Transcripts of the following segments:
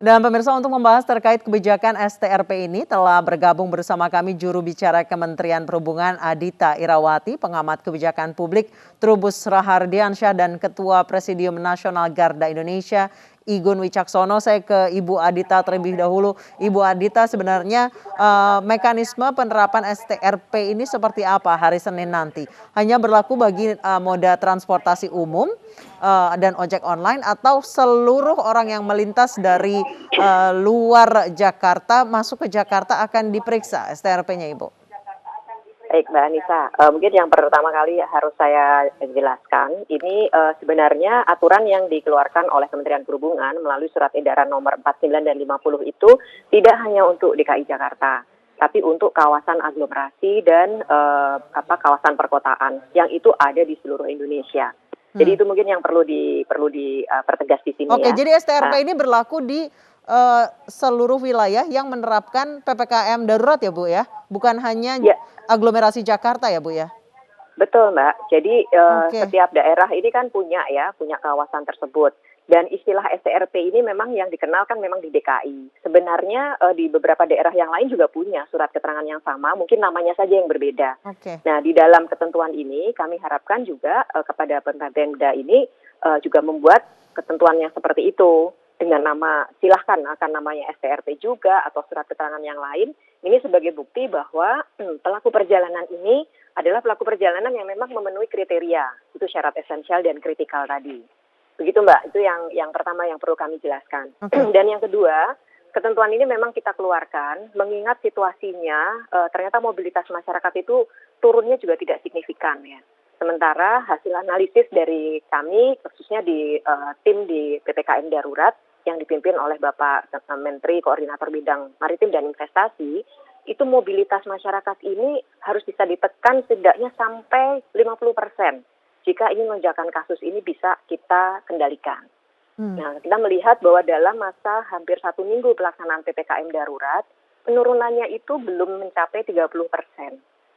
Dan pemirsa, untuk membahas terkait kebijakan STRP ini telah bergabung bersama kami juru bicara Kementerian Perhubungan Adita Irawati, pengamat kebijakan publik Trubus Rahardiansyah, dan Ketua Presidium Nasional Garda Indonesia Igun Wicaksono. Saya ke Ibu Adita terlebih dahulu. Ibu Adita, sebenarnya mekanisme penerapan STRP ini seperti apa hari Senin nanti? Hanya berlaku bagi moda transportasi umum dan ojek online, atau seluruh orang yang melintas dari luar Jakarta masuk ke Jakarta akan diperiksa STRP-nya, Ibu? Baik, Mbak Anissa. Mungkin yang pertama kali harus saya jelaskan, ini sebenarnya aturan yang dikeluarkan oleh Kementerian Perhubungan melalui Surat Edaran Nomor 49 dan 50 itu tidak hanya untuk DKI Jakarta, tapi untuk kawasan aglomerasi dan kawasan perkotaan yang itu ada di seluruh Indonesia. Jadi itu mungkin yang perlu dipertegas di sini. Oke, ya. jadi STRP ini berlaku di seluruh wilayah yang menerapkan PPKM darurat ya, Bu ya? Bukan hanya Ya, aglomerasi Jakarta ya, Bu ya? betul, Mbak. Jadi Oke. setiap daerah ini kan punya kawasan tersebut. Dan istilah STRP ini memang yang dikenal kan memang di DKI. Sebenarnya di beberapa daerah yang lain juga punya surat keterangan yang sama, mungkin namanya saja yang berbeda. Oke. Nah, di dalam ketentuan ini kami harapkan juga kepada Pemda ini juga membuat ketentuan yang seperti itu dengan nama, silahkan akan namanya STRP juga atau surat keterangan yang lain. Ini sebagai bukti bahwa pelaku perjalanan ini adalah pelaku perjalanan yang memang memenuhi kriteria, itu syarat esensial dan kritikal tadi. Begitu, Mbak, itu yang pertama yang perlu kami jelaskan. Oke. Dan yang kedua, ketentuan ini memang kita keluarkan mengingat situasinya ternyata mobilitas masyarakat itu turunnya juga tidak signifikan ya. Sementara hasil analisis dari kami, khususnya di tim di PPKM Darurat yang dipimpin oleh Bapak Menteri Koordinator Bidang Maritim dan Investasi, itu mobilitas masyarakat ini harus bisa ditekan setidaknya sampai 50%. Jika ingin lonjakan kasus ini bisa kita kendalikan. Nah, kita melihat bahwa dalam masa hampir 1 minggu pelaksanaan PPKM darurat, penurunannya itu belum mencapai 30%.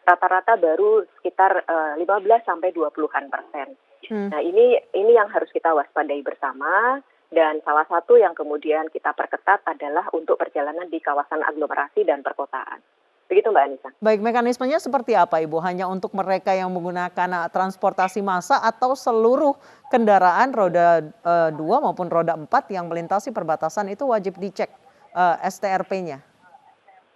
Rata-rata baru sekitar 15-20%. Nah, ini yang harus kita waspadai bersama. Dan salah satu yang kemudian kita perketat adalah untuk perjalanan di kawasan aglomerasi dan perkotaan. Begitu, Mbak Anissa. Baik, mekanismenya seperti apa, Ibu? Hanya untuk mereka yang menggunakan transportasi massa atau seluruh kendaraan roda 2 maupun roda 4 yang melintasi perbatasan itu wajib dicek STRP-nya?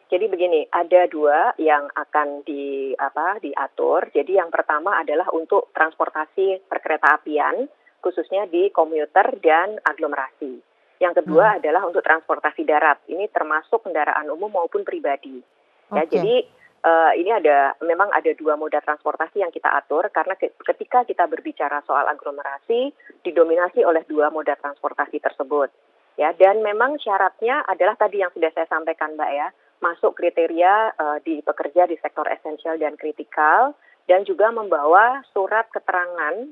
Jadi begini, ada dua yang akan diatur. Jadi yang pertama adalah untuk transportasi perkereta apian, khususnya di komuter dan aglomerasi. Yang kedua adalah untuk transportasi darat. Ini termasuk kendaraan umum maupun pribadi. Ya, Oke. jadi ini memang ada dua moda transportasi yang kita atur karena ketika kita berbicara soal aglomerasi didominasi oleh dua moda transportasi tersebut. Ya, dan memang syaratnya adalah tadi yang sudah saya sampaikan, Mbak ya, masuk kriteria di pekerja di sektor esensial dan kritikal dan juga membawa surat keterangan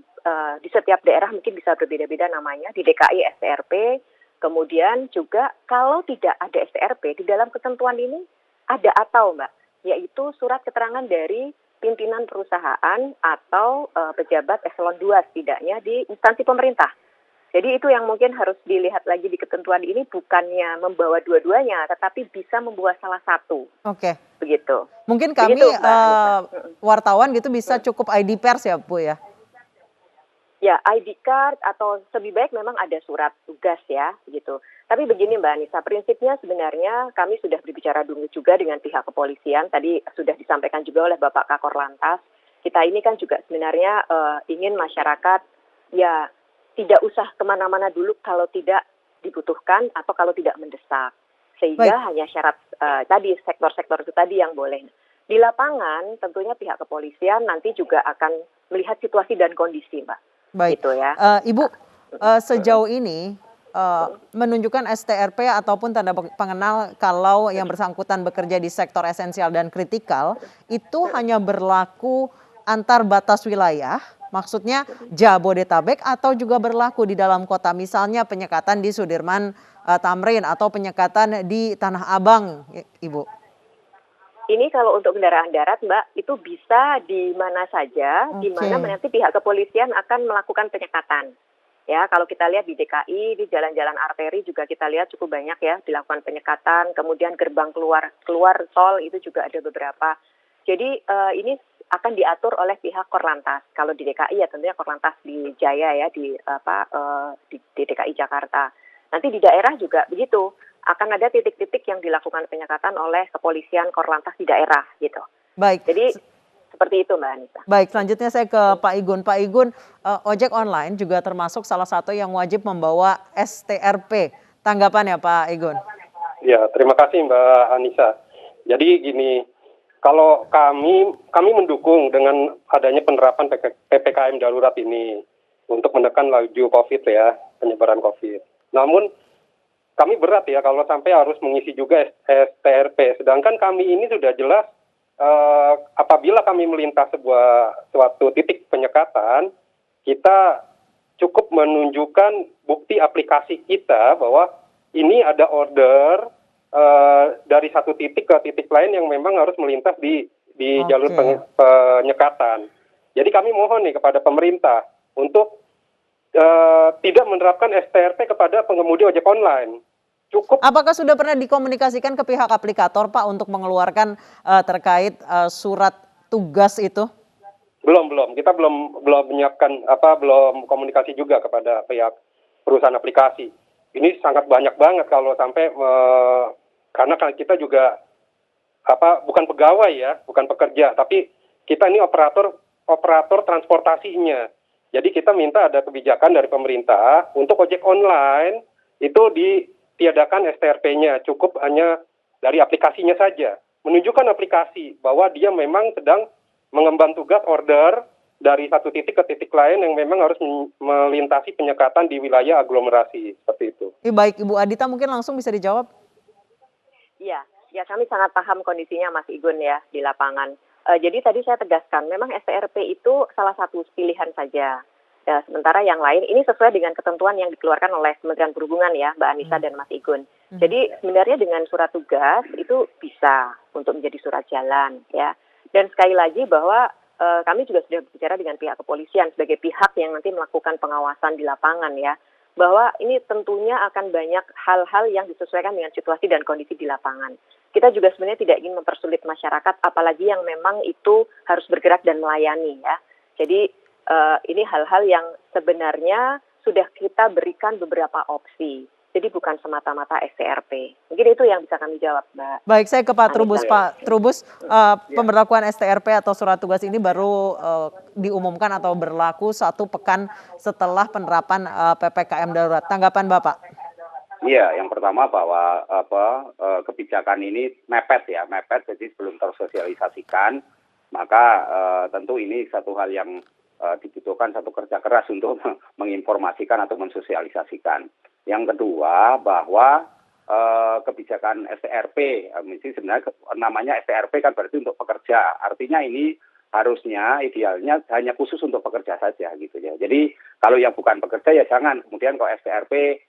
di setiap daerah mungkin bisa berbeda-beda namanya, di DKI STRP, kemudian juga kalau tidak ada STRP di dalam ketentuan ini ada atau, Mbak, yaitu surat keterangan dari pimpinan perusahaan atau pejabat eselon 2 setidaknya di instansi pemerintah. Jadi itu yang mungkin harus dilihat lagi di ketentuan ini, bukannya membawa dua-duanya, tetapi bisa membawa salah satu. Oke. Begitu. Mungkin kami Begitu, Mbak Anissa. wartawan gitu bisa cukup ID pers ya, Bu ya? Ya, ID card atau lebih baik memang ada surat tugas ya, gitu. Tapi begini, Mbak Anissa, prinsipnya sebenarnya kami sudah berbicara dulu juga dengan pihak kepolisian. Tadi sudah disampaikan juga oleh Bapak Kakor Lantas. Kita ini kan juga sebenarnya ingin masyarakat ya tidak usah kemana-mana dulu kalau tidak dibutuhkan atau kalau tidak mendesak. Sehingga Baik. hanya syarat tadi, sektor-sektor itu tadi yang boleh. Di lapangan tentunya pihak kepolisian nanti juga akan melihat situasi dan kondisi, Mbak. Baik. Gitu ya. Ibu, sejauh ini menunjukkan STRP ataupun tanda pengenal kalau yang bersangkutan bekerja di sektor esensial dan kritikal itu hanya berlaku antar batas wilayah, maksudnya Jabodetabek, atau juga berlaku di dalam kota, misalnya penyekatan di Sudirman Tamrin atau penyekatan di Tanah Abang, Ibu? Ini kalau untuk kendaraan darat, Mbak, itu bisa di mana saja, di mana Oke. nanti pihak kepolisian akan melakukan penyekatan. Ya, kalau kita lihat di DKI, di jalan-jalan arteri juga kita lihat cukup banyak ya dilakukan penyekatan, kemudian gerbang keluar tol itu juga ada beberapa. Jadi ini akan diatur oleh pihak Korlantas. Kalau di DKI ya tentunya Korlantas di Jaya ya di DKI Jakarta. Nanti di daerah juga begitu. Akan ada titik-titik yang dilakukan penyekatan oleh kepolisian Korlantas di daerah gitu. Baik. Jadi seperti itu Mbak Anissa. Baik, selanjutnya saya ke Pak Igun. Pak Igun, ojek online juga termasuk salah satu yang wajib membawa STRP. Tanggapannya Pak Igun? Ya, terima kasih Mbak Anissa. Jadi gini, kalau kami mendukung dengan adanya penerapan PPKM darurat ini untuk menekan laju COVID ya, penyebaran COVID. Namun kami berat ya kalau sampai harus mengisi juga STRP. Sedangkan kami ini sudah jelas apabila kami melintas suatu titik penyekatan, kita cukup menunjukkan bukti aplikasi kita bahwa ini ada order dari satu titik ke titik lain yang memang harus melintas di jalur penyekatan. Jadi kami mohon nih kepada pemerintah untuk tidak menerapkan STRP kepada pengemudi ojek online. Cukup. Apakah sudah pernah dikomunikasikan ke pihak aplikator Pak untuk mengeluarkan terkait surat tugas itu? Belum. Kita belum menyiapkan belum komunikasi juga kepada pihak perusahaan aplikasi. Ini sangat banyak banget kalau sampai karena kita juga bukan pegawai ya, bukan pekerja, tapi kita ini operator transportasinya. Jadi kita minta ada kebijakan dari pemerintah untuk ojek online itu ditiadakan STRP-nya, cukup hanya dari aplikasinya saja. Menunjukkan aplikasi bahwa dia memang sedang mengemban tugas order dari satu titik ke titik lain yang memang harus melintasi penyekatan di wilayah aglomerasi, seperti itu. Baik, Ibu Adita mungkin langsung bisa dijawab. Iya, ya kami sangat paham kondisinya Mas Igun ya di lapangan. Jadi tadi saya tegaskan, memang STRP itu salah satu pilihan saja. Ya, sementara yang lain ini sesuai dengan ketentuan yang dikeluarkan oleh Kementerian Perhubungan ya, Mbak Anissa dan Mas Igun. Jadi sebenarnya dengan surat tugas itu bisa untuk menjadi surat jalan ya. Dan sekali lagi bahwa kami juga sudah berbicara dengan pihak kepolisian sebagai pihak yang nanti melakukan pengawasan di lapangan ya. Bahwa ini tentunya akan banyak hal-hal yang disesuaikan dengan situasi dan kondisi di lapangan. Kita juga sebenarnya tidak ingin mempersulit masyarakat, apalagi yang memang itu harus bergerak dan melayani ya. Jadi ini hal-hal yang sebenarnya sudah kita berikan beberapa opsi. Jadi bukan semata-mata STRP. Mungkin itu yang bisa kami jawab, Mbak. Baik, saya ke Pak Trubus. Pak Trubus, pemberlakuan STRP atau surat tugas ini baru diumumkan atau berlaku 1 pekan setelah penerapan PPKM darurat. Tanggapan Bapak? Iya, yang pertama bahwa kebijakan ini mepet, jadi belum tersosialisasikan, maka tentu ini satu hal yang dibutuhkan satu kerja keras untuk menginformasikan atau mensosialisasikan. Yang kedua bahwa kebijakan STRP, sebenarnya namanya STRP kan berarti untuk pekerja, artinya ini harusnya idealnya hanya khusus untuk pekerja saja gitu ya. Jadi kalau yang bukan pekerja ya jangan, kemudian kalau STRP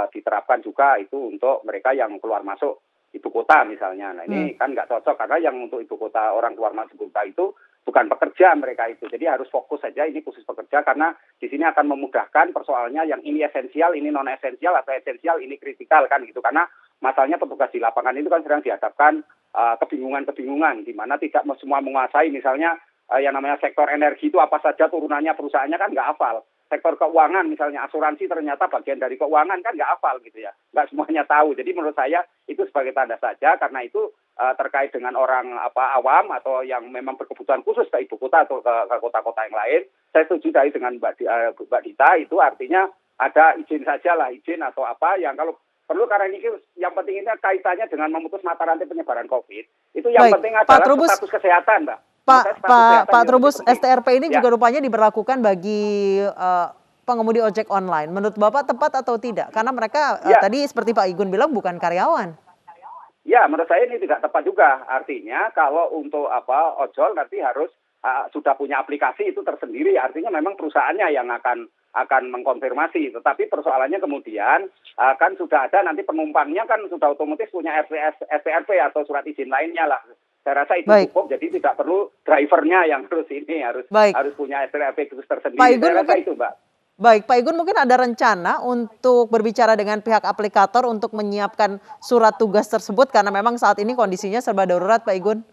diterapkan juga itu untuk mereka yang keluar masuk ibu kota misalnya. Nah ini kan nggak cocok karena yang untuk ibu kota, orang keluar masuk ibu kota itu bukan pekerja mereka itu. Jadi harus fokus saja ini khusus pekerja karena di sini akan memudahkan persoalannya yang ini esensial, ini non esensial atau esensial, ini kritikal kan gitu. Karena masalahnya petugas di lapangan itu kan sedang dihadapkan kebingungan-kebingungan di mana tidak semua menguasai misalnya yang namanya sektor energi itu apa saja turunannya perusahaannya kan nggak hafal. Sektor keuangan misalnya asuransi ternyata bagian dari keuangan kan nggak hafal gitu ya, nggak semuanya tahu. Jadi menurut saya itu sebagai tanda saja karena itu terkait dengan orang awam atau yang memang berkebutuhan khusus ke ibu kota atau ke kota-kota yang lain, saya setuju tadi dengan Mbak Dita itu artinya ada izin saja lah, izin atau apa yang kalau perlu karena ini yang penting ini kaitannya dengan memutus mata rantai penyebaran COVID. Itu yang penting adalah status kesehatan, Mbak. Pak Trubus, STRP ini juga rupanya diberlakukan bagi pengemudi ojek online. Menurut Bapak tepat atau tidak? Karena mereka tadi seperti Pak Igun bilang bukan karyawan. Ya, menurut saya ini tidak tepat juga. Artinya kalau untuk ojol nanti harus sudah punya aplikasi itu tersendiri. Artinya memang perusahaannya yang akan mengkonfirmasi. Tetapi persoalannya kemudian kan sudah ada nanti penumpangnya kan sudah otomatis punya STRP atau surat izin lainnya lah. Saya rasa itu cukup, jadi tidak perlu drivernya yang harus punya STRP khusus tersendiri. Pak Igun, saya rasa itu, Mbak. Baik, Pak Igun mungkin ada rencana untuk berbicara dengan pihak aplikator untuk menyiapkan surat tugas tersebut karena memang saat ini kondisinya serba darurat, Pak Igun.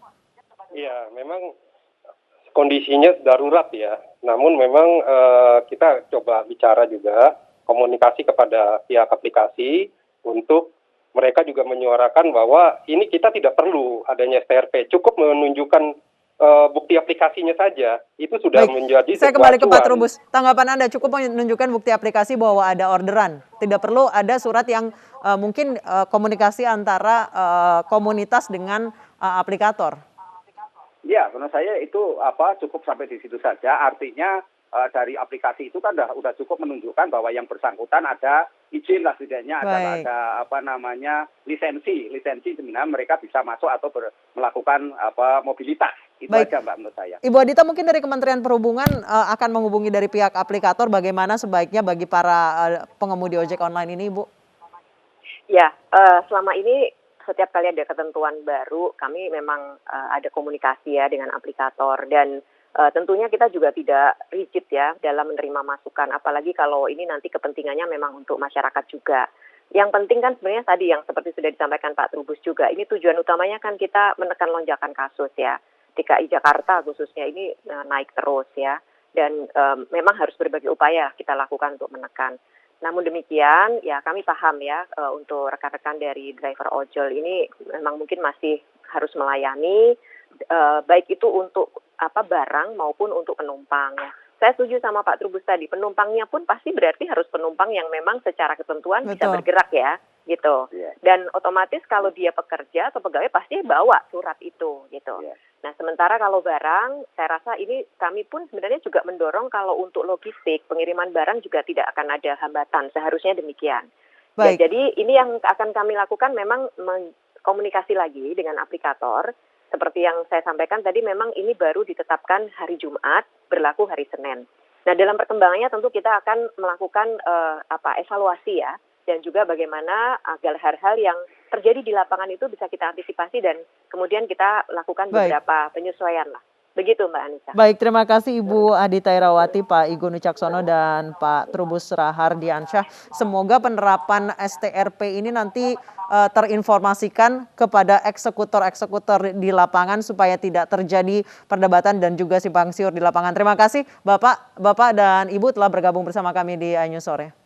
Iya, memang kondisinya darurat ya. Namun memang kita coba bicara juga komunikasi kepada pihak aplikasi untuk mereka juga menyuarakan bahwa ini kita tidak perlu adanya STRP, cukup menunjukkan bukti aplikasinya saja, itu sudah Baik, menjadi saya sebuah kembali ke Pak acuan. Trubus. Tanggapan Anda cukup menunjukkan bukti aplikasi bahwa ada orderan. Tidak perlu ada surat yang mungkin komunikasi antara komunitas dengan aplikator. Ya, menurut saya itu cukup sampai di situ saja. Artinya dari aplikasi itu kan udah cukup menunjukkan bahwa yang bersangkutan ada izin lah setidaknya, Baik. ada lisensi sebenarnya mereka bisa masuk atau melakukan mobilitas. Itu Baik. aja Mbak menurut saya. Ibu Adita mungkin dari Kementerian Perhubungan akan menghubungi dari pihak aplikator bagaimana sebaiknya bagi para pengemudi ojek online ini, Ibu? Ya, selama ini setiap kali ada ketentuan baru, kami memang ada komunikasi ya dengan aplikator dan tentunya kita juga tidak rigid ya dalam menerima masukan, apalagi kalau ini nanti kepentingannya memang untuk masyarakat juga. Yang penting kan sebenarnya tadi yang seperti sudah disampaikan Pak Trubus juga, ini tujuan utamanya kan kita menekan lonjakan kasus ya. DKI Jakarta khususnya ini naik terus ya, dan memang harus berbagai upaya kita lakukan untuk menekan. Namun demikian, ya kami paham ya untuk rekan-rekan dari driver ojol ini memang mungkin masih harus melayani, baik itu untuk barang maupun untuk penumpang. Ya. Saya setuju sama Pak Trubus tadi, penumpangnya pun pasti berarti harus penumpang yang memang secara ketentuan bisa Betul. bergerak ya, gitu. Iya. Dan otomatis kalau dia pekerja atau pegawai pasti bawa surat itu, gitu. Iya. Nah, sementara kalau barang, saya rasa ini kami pun sebenarnya juga mendorong kalau untuk logistik, pengiriman barang juga tidak akan ada hambatan, seharusnya demikian. Baik. Ya, jadi ini yang akan kami lakukan memang komunikasi lagi dengan aplikator, seperti yang saya sampaikan tadi memang ini baru ditetapkan hari Jumat, berlaku hari Senin. Nah, dalam perkembangannya tentu kita akan melakukan evaluasi ya, dan juga bagaimana agar hal-hal yang terjadi di lapangan itu bisa kita antisipasi dan kemudian kita lakukan Baik. beberapa penyesuaian lah. Begitu Mbak Anissa. Baik, terima kasih Ibu Adita Irawati, Pak Igun Wicaksono, dan Pak Trubus Rahardiansyah. Semoga penerapan STRP ini nanti terinformasikan kepada eksekutor-eksekutor di lapangan supaya tidak terjadi perdebatan dan juga simpang siur di lapangan. Terima kasih Bapak dan Ibu telah bergabung bersama kami di iNews Sore.